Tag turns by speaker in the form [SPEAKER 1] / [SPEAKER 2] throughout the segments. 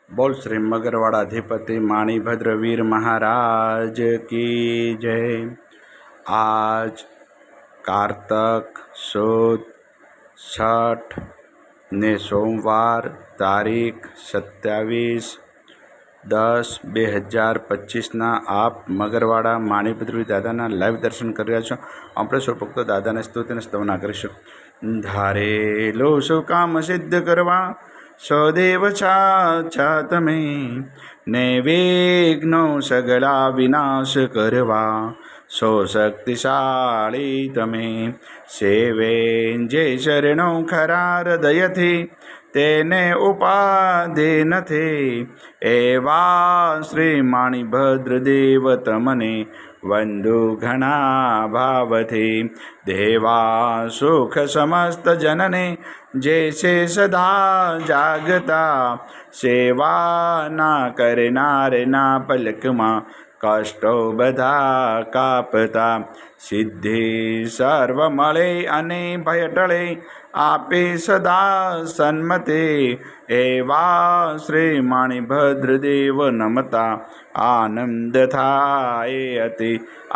[SPEAKER 1] बोल श्री मगरवाड़ाधिपति माणिभद्रवीर महाराज की जय। आज कार्तक सुद छठ ने सोमवार तारीख 27/10/2025 आप मगरवाड़ा माणिभद्रवीर दादाना लाइव दर्शन कर रहा छो। આપણે સૌ ભક્તો દાદાને સ્તુતિ અને સ્તવના કરીશું। ધારેલો સૌ કામ સિદ્ધ કરવા સદેવ છા તમે, ને વિઘ્નો સગળા વિનાશ કરવા સો શક્તિશાળી તમે। સેવે જે શરણો ખરા હૃદયથી તેને ઉપાધિ નથી, એવા શ્રી માણિભદ્ર દેવ તમને વંદુ ઘણા ભાવથી। દેવા સુખ સમસ્ત જનને જે છે સદા જાગતા, સેવા ના કરનારના પલકમાં કષ્ટો બધા કાપતા। સિદ્ધિ સર્વ મળે અને ભય ટળે, આપે સદા સન્મતે, એવા શ્રી માણિભદ્ર દેવ નમતા આનંદ થાય અતિ,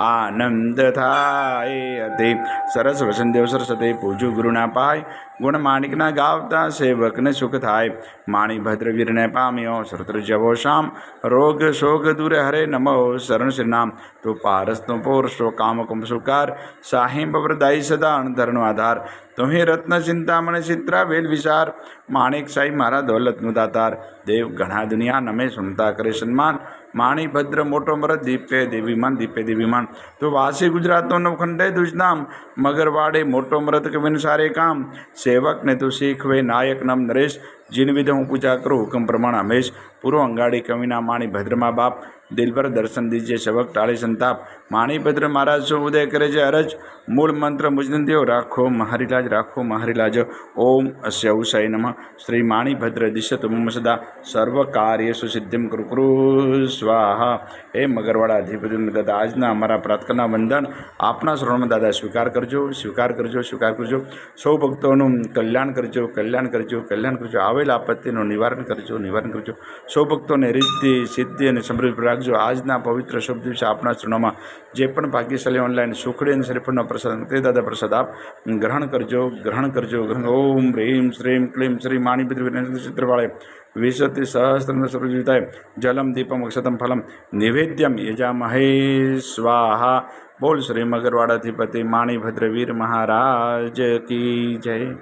[SPEAKER 1] આનંદ થાય અતિ। સરસ વસંતદેવ સરસ્વતી પૂજુ ગુરુના પાય, ગુણ માણિકના ગાવતા સેવકને સુખ થાય। માણિભદ્ર વીરને પામ્યો સર્વત્ર જવો શામ, રોગ શોક દૂર હરે નમો શરણ શ્રીનામ। તો પારસનો પોરસો કામ કુંભ સુકાર, સાહિંબ પ્રદાય સદા અણધરનો આધાર। તુહે રત્ન ચિંતામણ ચિત્રા વેલ વિચાર, માણિક સાઈ મારા દોલતનું દાતાર। દેવ ઘણા દુનિયા નમે સુનતા કરે સન્માન, માણિભદ્ર મોટો મરદ દીપે દેવીમાન દીપે દેવીમાન। તો વાસી ગુજરાતનો નવખંડે દુજનામ, મગરવાડે મોટો મરદ કવિન સારે કામ। સેવકને તું શીખવે નાયક નામ નરેશ, જીન વિધ હું પૂજા કરું હુકમ પ્રમાણ હમેશ। પૂર્વ અંગાડી કવિના માણિભદ્રમાં બાપ, દિલભર દર્શન દીજે સેવક ટાળે સંતાપ। માણિભદ્ર મહારાજ શું ઉદય કરે છે અરજ, મૂળ મંત્ર મુજન દેવ રાખો મહારી લાજ, રાખો મહારી લાજ। ઓમ અસ્ય ઉષાય નમઃ। શ્રી માણિભદ્ર દિશત મમ સદા, સર્વ કાર્યેષુ સિદ્ધિમ કુરુ કુરુ સ્વાહા। એ મગરવાડા અધિપતિ દાદા, આજના અમારા પ્રાર્થના વંદન આપના શરણમાં દાદા સ્વીકાર કરજો, સ્વીકાર કરજો, સ્વીકાર કરજો। સૌ ભક્તોનું કલ્યાણ કરજો, કલ્યાણ કરજો, કલ્યાણ કરજો। આવેલ આપત્તિનું નિવારણ કરજો, નિવારણ કરજો। સૌ ભક્તોને રિદ્ધિ સિદ્ધિ અને સમૃદ્ધિ રાખજો। આજના પવિત્ર શુભ દિવસે આપના ચરણોમાં જે પણ ભાગ્યશાળી ઓનલાઈન સુખડી અને શ્રીફળનો પ્રસાદ તે દાદા પ્રસાદ આપ ગ્રહણ કરજો, ગ્રહણ કરજો, ગ્રહણ। ઓમ હ્રીમ શ્રીમ ક્લીમ શ્રી માણિભદ્ર ચિત્રવાળે વિશતિ સહસ્ત્ર સર્વજીતાય, જલમ દીપમ અક્ષતમ ફલમ નિવેદ્યમ યજામહે સ્વાહા। બોલ શ્રી મગરવાડાધિપતિ માણિભદ્ર વીર મહારાજ કી જય।